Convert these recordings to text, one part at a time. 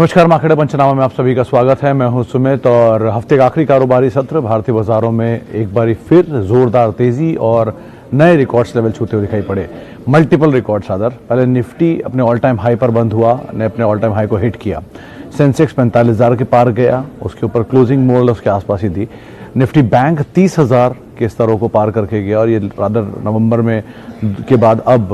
नमस्कार, मार्केट पंचनामा में आप सभी का स्वागत है। मैं हूं सुमित और हफ्ते का आखिरी कारोबारी सत्र भारतीय बाजारों में एक बार फिर जोरदार तेजी और नए रिकॉर्ड्स लेवल छूते हुए दिखाई पड़े। मल्टीपल रिकॉर्ड्स आदर पहले निफ्टी अपने ऑल टाइम हाई पर बंद हुआ, ने अपने ऑल टाइम हाई को हिट किया। सेंसेक्स 45,000 के पार गया, उसके ऊपर क्लोजिंग मोर उसके आसपास ही थी। निफ्टी बैंक 30,000 के स्तरों को पार करके गया और ये रादर नवंबर में के बाद अब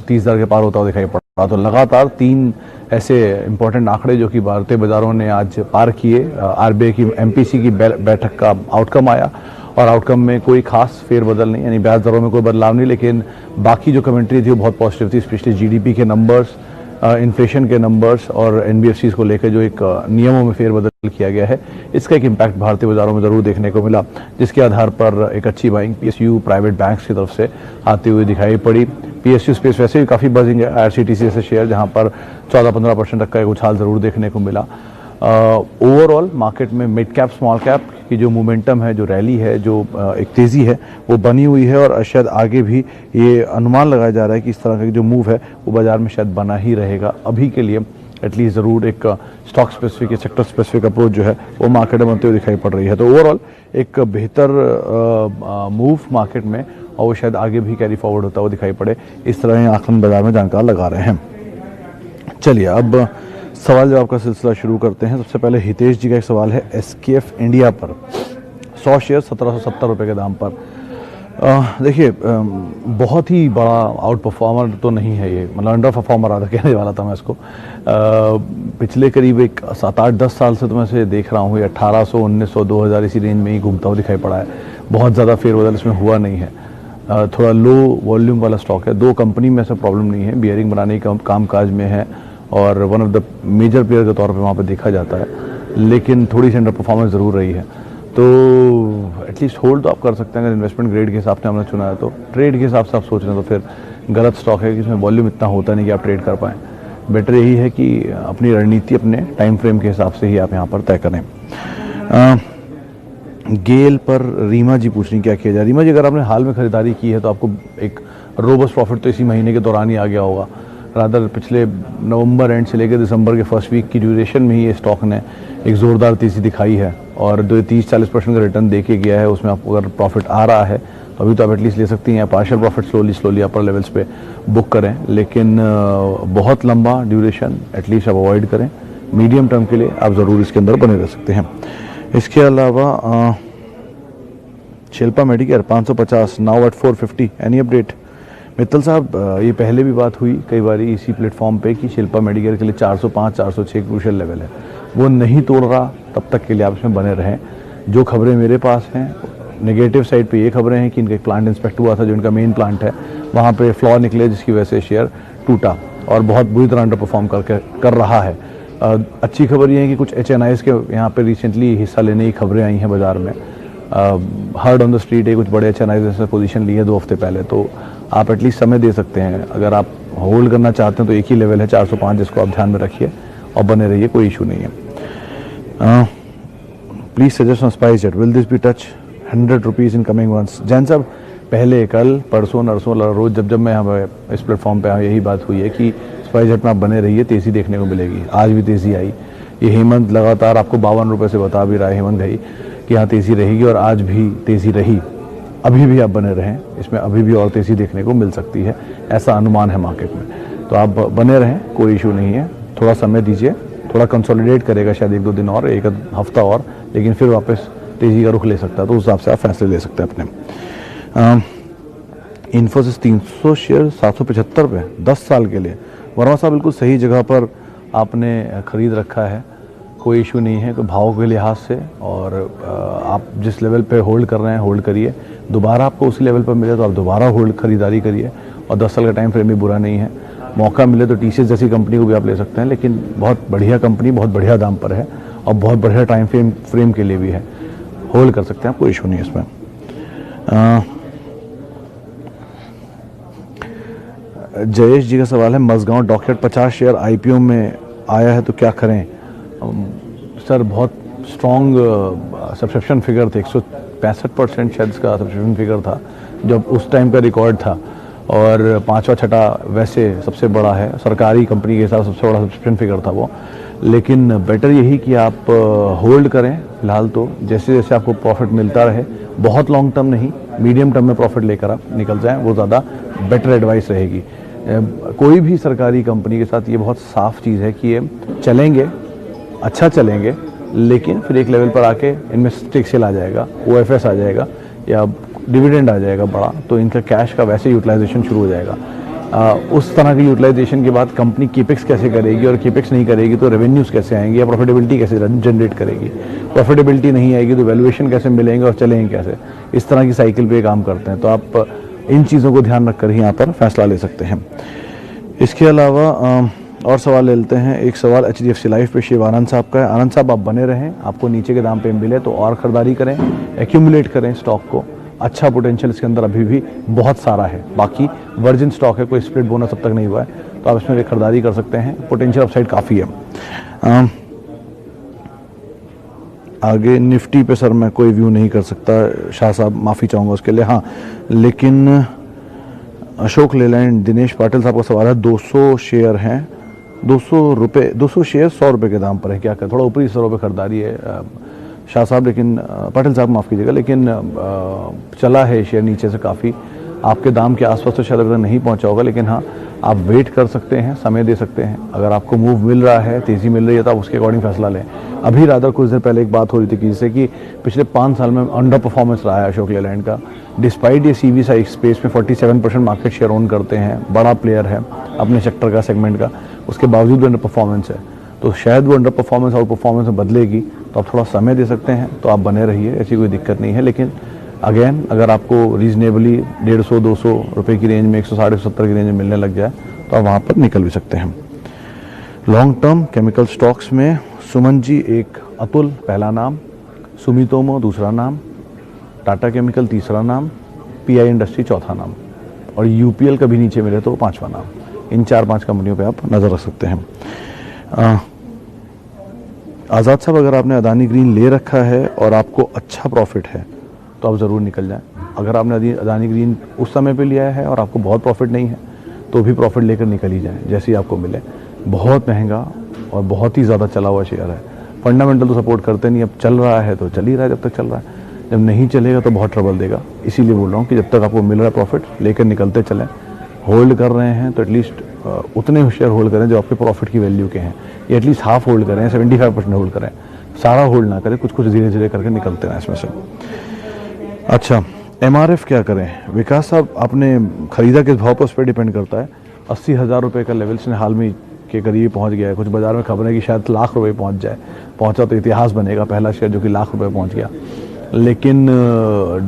30,000 के पार होता हुआ दिखाई पड़ा। तो लगातार तीन ऐसे इंपॉर्टेंट आंकड़े जो कि भारतीय बाजारों ने आज पार किए। आरबीआई की एमपीसी की बैठक का आउटकम आया और आउटकम में कोई खास फेरबदल नहीं, यानी ब्याज दरों में कोई बदलाव नहीं, लेकिन बाकी जो कमेंट्री थी वो बहुत पॉजिटिव थी। स्पेशली जीडीपी के नंबर्स, इन्फ्लेशन के नंबर्स और एनबीएफसीज को लेकर जो एक नियमों में फेरबदल किया गया है, इसका एक इम्पैक्ट भारतीय बाजारों में जरूर देखने को मिला, जिसके आधार पर एक अच्छी बाइंग पीएसयू प्राइवेट बैंक्स की तरफ से आती हुई दिखाई पड़ी। पीएसयू स्पेस वैसे भी काफ़ी बजिंग है, आईआरसीटीसी जैसे शेयर जहां पर 14-15% तक का एक उछाल जरूर देखने को मिला। ओवरऑल मार्केट में मिड कैप स्मॉल कैप की जो मोमेंटम है, जो रैली है, जो एक तेज़ी है वो बनी हुई है और शायद आगे भी ये अनुमान लगाया जा रहा है कि इस तरह का जो मूव है वो बाजार में शायद बना ही रहेगा। अभी के लिए एटलीस्ट ज़रूर एक स्टॉक स्पेसिफिक या सेक्टर स्पेसिफिक अप्रोच जो है वो मार्केट में बनते हुए दिखाई पड़ रही है। तो ओवरऑल एक बेहतर मूव मार्केट में और वो शायद आगे भी कैरी फॉरवर्ड होता हुआ दिखाई पड़े, इस तरह आंकड़े बाजार में जानकार लगा रहे हैं। चलिए अब सवाल जवाब का सिलसिला शुरू करते हैं। सबसे पहले हितेश जी का एक सवाल है एसकेएफ इंडिया पर 100 शेयर 1770 रुपये के दाम पर। देखिए बहुत ही बड़ा आउट परफॉर्मर तो नहीं है ये, मतलब अंडर परफॉर्मर आधा कहने वाला था मैं इसको। पिछले करीब एक 7-8-10 साल से तो मैं इसे देख रहा हूँ, ये 1800, 1900, 2000 इसी रेंज में ही घूमता हुआ दिखाई पड़ा है। बहुत ज़्यादा फेरबदल इसमें हुआ नहीं है। थोड़ा लो वॉल्यूम वाला स्टॉक है। दो कंपनी में ऐसा प्रॉब्लम नहीं है, बियरिंग बनाने का कामकाज में है और one of the major player के तौर पे वहाँ पे देखा जाता है, लेकिन थोड़ी सी अंडर परफॉर्मेंस ज़रूर रही है। तो एटलीस्ट होल्ड तो आप कर सकते हैं अगर इन्वेस्टमेंट ग्रेड के हिसाब से हमने चुना है। तो ट्रेड के हिसाब से आप सोच रहे हैं तो फिर गलत स्टॉक है कि इसमें वॉल्यूम इतना होता नहीं कि आप ट्रेड कर पाएँ। बेटर यही है कि अपनी रणनीति अपने टाइम फ्रेम के हिसाब से ही आप यहाँ पर तय करें। गेल पर रीमा जी पूछ रही क्या किया जाए। रीमा जी, अगर आपने हाल में खरीदारी की है तो आपको एक रोबस्ट प्रॉफिट तो इसी महीने के दौरान ही आ गया होगा। रादर पिछले नवंबर एंड से लेकर दिसंबर के फर्स्ट वीक की ड्यूरेशन में ही ये स्टॉक ने एक ज़ोरदार तेज़ी दिखाई है और जो 30-40% का रिटर्न देके गया है उसमें आपको अगर प्रॉफिट आ रहा है तो अभी तो आप एटलीस्ट ले सकती हैं। पार्शियल प्रॉफिट स्लोली अपर लेवल्स पे बुक करें, लेकिन बहुत लंबा ड्यूरेशन एटलीस्ट आप अवॉइड करें। मीडियम टर्म के लिए आप ज़रूर इसके अंदर बने रह सकते हैं। इसके अलावा Shilpa Medicare 550 now at 450, any update? Mittal साहब, ये पहले भी बात हुई कई बार इसी प्लेटफॉर्म पे कि शिल्पा मेडिकेयर के लिए 405-406 क्रूशियल लेवल है, वो नहीं तोड़ रहा, तब तक के लिए आप इसमें बने रहें। जो खबरें मेरे पास हैं नेगेटिव साइड पे ये खबरें हैं कि इनका एक प्लांट इंस्पेक्ट हुआ था, जो इनका मेन प्लांट है वहाँ पे फ्लॉ निकले, जिसकी वजह से शेयर टूटा और बहुत बुरी तरह अंडर परफॉर्म कर रहा है। अच्छी खबर ये है कि कुछ HNIs के यहाँ पे रिसेंटली हिस्सा लेने की खबरें आई हैं बाजार में। हर्ड ऑन द स्ट्रीट है, कुछ बड़े HNIs ने पोजीशन ली है 2 हफ्ते पहले, तो आप एटलीस्ट समय दे सकते हैं। अगर आप होल्ड करना चाहते हैं तो एक ही लेवल है 405, जिसको आप ध्यान में रखिए और बने रहिए, कोई इशू नहीं है। Please suggest on SpiceJet, will this be touch 100 rupees in coming months? Jain sahab, पहले कल परसों नरसों रोज जब मैं यहाँ इस प्लेटफॉर्म पे यही बात हुई है कि स्पाइसजेट में आप बने रहिए, तेज़ी देखने को मिलेगी। आज भी तेज़ी आई। ये हेमंत लगातार आपको 52 रुपये से बता भी रहा है हेमंत भाई कि यहाँ तेज़ी रहेगी और आज भी तेज़ी रही। अभी भी आप बने रहें, इसमें अभी भी और तेज़ी देखने को मिल सकती है, ऐसा अनुमान है मार्केट में। तो आप बने रहें, कोई इशू नहीं है। थोड़ा समय दीजिए, थोड़ा कंसोलिडेट करेगा शायद 1-2 दिन और, 1 हफ्ता और, लेकिन फिर वापस तेज़ी का रुख ले सकता है। तो उस हिसाब से आप फैसले ले सकते हैं अपने। इन्फोसिस 300 शेयर 775 रुपये 10 साल के लिए। वर्मा साहब, बिल्कुल सही जगह पर आपने खरीद रखा है, कोई इशू नहीं है भाव के लिहाज से। और आप जिस लेवल पे होल्ड कर रहे हैं होल्ड करिए, दोबारा आपको उसी लेवल पर मिले तो आप दोबारा होल्ड खरीदारी करिए। और 10 साल का टाइम फ्रेम भी बुरा नहीं है। मौका मिले तो टीसीएस जैसी कंपनी को भी आप ले सकते हैं, लेकिन बहुत बढ़िया कंपनी, बहुत बढ़िया दाम पर है और बहुत बढ़िया टाइम फ्रेम के लिए भी है, होल्ड कर सकते हैं, कोई इशू नहीं है इसमें। जयेश जी का सवाल है, मजगांव डॉकयार्ड 50 शेयर आईपीओ में आया है तो क्या करें? सर, बहुत स्ट्रॉन्ग सब्सक्रिप्शन फिगर थे, 165% शायद इसका सब्सक्रिप्शन फिगर था जब उस टाइम का रिकॉर्ड था। और 5वां छठा वैसे सबसे बड़ा है, सरकारी कंपनी के हिसाब से सबसे बड़ा सब्सक्रिप्शन फिगर था वो। लेकिन बेटर यही कि आप होल्ड करें फिलहाल। तो जैसे जैसे आपको प्रॉफिट मिलता रहे, बहुत लॉन्ग टर्म नहीं, मीडियम टर्म में प्रॉफिट लेकर आप निकल जाएं, वो ज़्यादा बेटर एडवाइस रहेगी। कोई भी सरकारी कंपनी के साथ ये बहुत साफ चीज़ है कि ये चलेंगे, अच्छा चलेंगे, लेकिन फिर एक लेवल पर आके इनमें स्टेक सेल आ जाएगा, OFS आ जाएगा या डिविडेंड आ जाएगा बड़ा, तो इनका कैश का वैसे यूटिलाइजेशन शुरू हो जाएगा। उस तरह की यूटिलाइजेशन के बाद कंपनी केपेक्स कैसे करेगी, और केपेक्स नहीं करेगी तो रेवेन्यूज़ कैसे आएंगे या प्रॉफिटेबिलिटी कैसे जनरेट करेगी। प्रॉफिटेबिलिटी नहीं आएगी तो वैल्यूएशन कैसे मिलेंगे और चलेंगे कैसे। इस तरह की साइकिल पे काम करते हैं। तो आप इन चीज़ों को ध्यान रखकर ही यहाँ पर फैसला ले सकते हैं। इसके अलावा और सवाल ले लेते हैं। एक सवाल HDFC लाइफ पे शिवानंद साहब का है। आनंद साहब, आप बने रहें, आपको नीचे के दाम पे मिले तो और ख़रीदारी करें, एक्यूमुलेट करें स्टॉक को। अच्छा पोटेंशियल इसके अंदर अभी भी बहुत सारा है। बाकी वर्जिन स्टॉक है, कोई स्प्लिट बोनस अब तक नहीं हुआ है, तो आप इसमें खरीदारी कर सकते हैं। पोटेंशियल अपसाइड काफ़ी है। आगे निफ्टी पे सर मैं कोई व्यू नहीं कर सकता, शाह साहब माफ़ी चाहूँगा उसके लिए। हाँ, लेकिन अशोक लेलैंड, दिनेश पाटिल साहब का सवाल है, 200 शेयर हैं, 200 रुपये, 200 शेयर 100 रुपये के दाम पर है, क्या कर, थोड़ा ऊपरी 100 रुपये खरीदारी है शाह साहब, लेकिन पाटिल साहब माफ़ कीजिएगा, लेकिन चला है शेयर नीचे से काफ़ी। आपके दाम के आसपास तो शायद अभी तक नहीं पहुंचा होगा, लेकिन हाँ, आप वेट कर सकते हैं, समय दे सकते हैं। अगर आपको मूव मिल रहा है, तेज़ी मिल रही है, तो आप उसके अकॉर्डिंग फैसला लें। अभी रादर कुछ देर पहले एक बात हो रही थी कि जैसे कि पिछले 5 साल में अंडर परफॉर्मेंस रहा है अशोक लेलैंड का। डिस्पाइट ये CV स्पेस में 47% मार्केट शेयर ओन करते हैं, बड़ा प्लेयर है अपने सेक्टर का, सेगमेंट का, उसके बावजूद अंडर परफॉर्मेंस है। तो शायद वो अंडर परफॉर्मेंस और परफॉर्मेंस में बदलेगी, तो आप थोड़ा समय दे सकते हैं, तो आप बने रहिए, ऐसी कोई दिक्कत नहीं है। लेकिन अगेन, अगर आपको रीजनेबली 150-200 रुपये की रेंज में 160-170 की रेंज में मिलने लग जाए, तो आप वहाँ पर निकल भी सकते हैं। लॉन्ग टर्म केमिकल स्टॉक्स में सुमन जी, एक अतुल पहला नाम, सुमितोमो दूसरा नाम, टाटा केमिकल तीसरा नाम, PI इंडस्ट्री चौथा नाम, और UPL कभी नीचे मिले तो 5वां नाम। इन 4-5 कंपनियों पे आप नज़र रख सकते हैं। आज़ाद साहब, अगर आपने अदानी ग्रीन ले रखा है और आपको अच्छा प्रॉफिट है तो आप ज़रूर निकल जाएं। अगर आपने अदानी ग्रीन उस समय पे लिया है और आपको बहुत प्रॉफिट नहीं है, तो भी प्रॉफिट लेकर निकल ही जाएं जैसे ही आपको मिले। बहुत महंगा और बहुत ही ज़्यादा चला हुआ शेयर है। फंडामेंटल तो सपोर्ट करते नहीं, अब चल रहा है तो चल ही रहा है जब तक चल रहा है, जब नहीं चलेगा तो बहुत ट्रबल देगा। इसीलिए बोल रहा हूँ कि जब तक आपको मिल रहा है प्रॉफिट, लेकर निकलते चलें। होल्ड कर रहे हैं तो एटलीस्ट उतने शेयर होल्ड करें जो आपके प्रॉफिट की वैल्यू के हैं, या एटलीस्ट हाफ होल्ड करें, 75% होल्ड करें, सारा होल्ड ना करें, कुछ कुछ धीरे धीरे करके निकलते हैं इसमें से। अच्छा, MRF क्या करें? विकास साहब, आपने खरीदा किस भाव पर, उस पर डिपेंड करता है। 80,000 रुपये का लेवल इसने हाल में के करीब पहुंच गया है। कुछ बाजार में खबर है कि शायद लाख रुपए पहुंच जाए, पहुंचा तो इतिहास बनेगा, पहला शेयर जो कि लाख रुपए पहुंच गया। लेकिन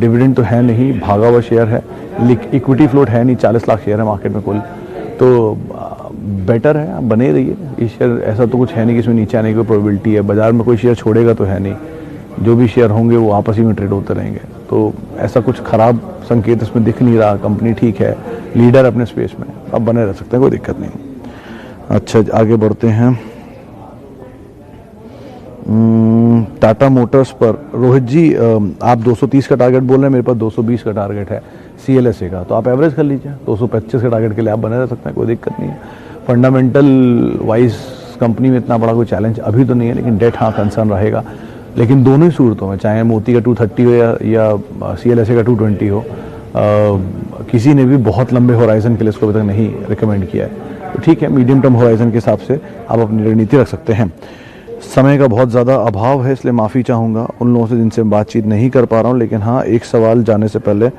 डिविडेंड तो है नहीं, भागा हुआ शेयर है, इक्विटी फ्लोट है नहीं, 40 लाख शेयर है मार्केट में कुल, तो बेटर है आप बने रहिए। ये शेयर ऐसा तो कुछ है नहीं कि इसमें नीचे आने की प्रोबेबिलिटी है, बाजार में कोई शेयर छोड़ेगा तो है नहीं, जो भी शेयर होंगे वो आपस ही में ट्रेड होते रहेंगे। तो ऐसा कुछ खराब संकेत इसमें दिख नहीं रहा, कंपनी ठीक है, लीडर अपने स्पेस में, आप बने रह सकते हैं, कोई दिक्कत नहीं। अच्छा, आगे बढ़ते हैं। टाटा मोटर्स पर रोहित जी, आप 230 का टारगेट बोल रहे हैं, मेरे पास 220 का टारगेट है CLSA का, तो आप एवरेज कर लीजिए। 225 के टारगेट के लिए आप बने रह सकते हैं, कोई दिक्कत नहीं है। फंडामेंटल वाइज कंपनी में इतना बड़ा कोई चैलेंज अभी तो नहीं है, लेकिन डेट हाँ कंसर्न रहेगा। लेकिन दोनों ही सूरतों में, चाहे मोती का 230 हो या CLSA का 220 हो, किसी ने भी बहुत लंबे होराइजन के लिए इसको अभी तक नहीं रिकमेंड किया है। तो ठीक है, मीडियम टर्म होराइजन के हिसाब से आप अपनी रणनीति रख सकते हैं। समय का बहुत ज़्यादा अभाव है, इसलिए माफ़ी चाहूँगा उन लोगों से जिनसे बातचीत नहीं कर पा रहा हूँ, लेकिन हाँ, एक सवाल जाने से पहले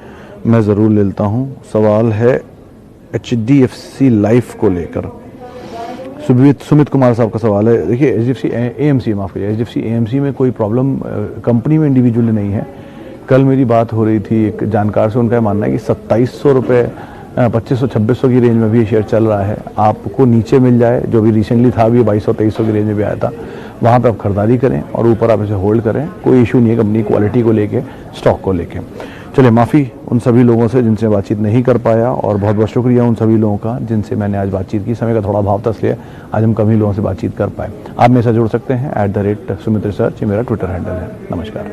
मैं ज़रूर ले लेता हूँ। सवाल है HDFC लाइफ को लेकर, सुमित कुमार साहब का सवाल है। देखिए, HDFC AMC में कोई प्रॉब्लम कंपनी में इंडिविजुअली नहीं है। कल मेरी बात हो रही थी एक जानकार से, उनका मानना है कि 2700 रुपये 2500-2600 की रेंज में भी ये शेयर चल रहा है। आपको नीचे मिल जाए, जो भी रिसेंटली था भी 2200-2300 की रेंज में भी आया था, वहाँ पे आप खरीदारी करें और ऊपर आप इसे होल्ड करें, कोई इशू नहीं है कंपनी क्वालिटी को लेके, स्टॉक को लेके। चलिए, माफ़ी उन सभी लोगों से जिनसे बातचीत नहीं कर पाया, और बहुत बहुत शुक्रिया उन सभी लोगों का जिनसे मैंने आज बातचीत की। समय का थोड़ा अभाव था, इसलिए आज हम कम ही लोगों से बातचीत कर पाए। आप मेरे साथ जुड़ सकते हैं @Sumit Research, ये मेरा ट्विटर हैंडल है। नमस्कार।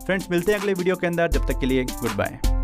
फ्रेंड्स, मिलते हैं अगले वीडियो के अंदर, जब तक के लिए गुड बाय।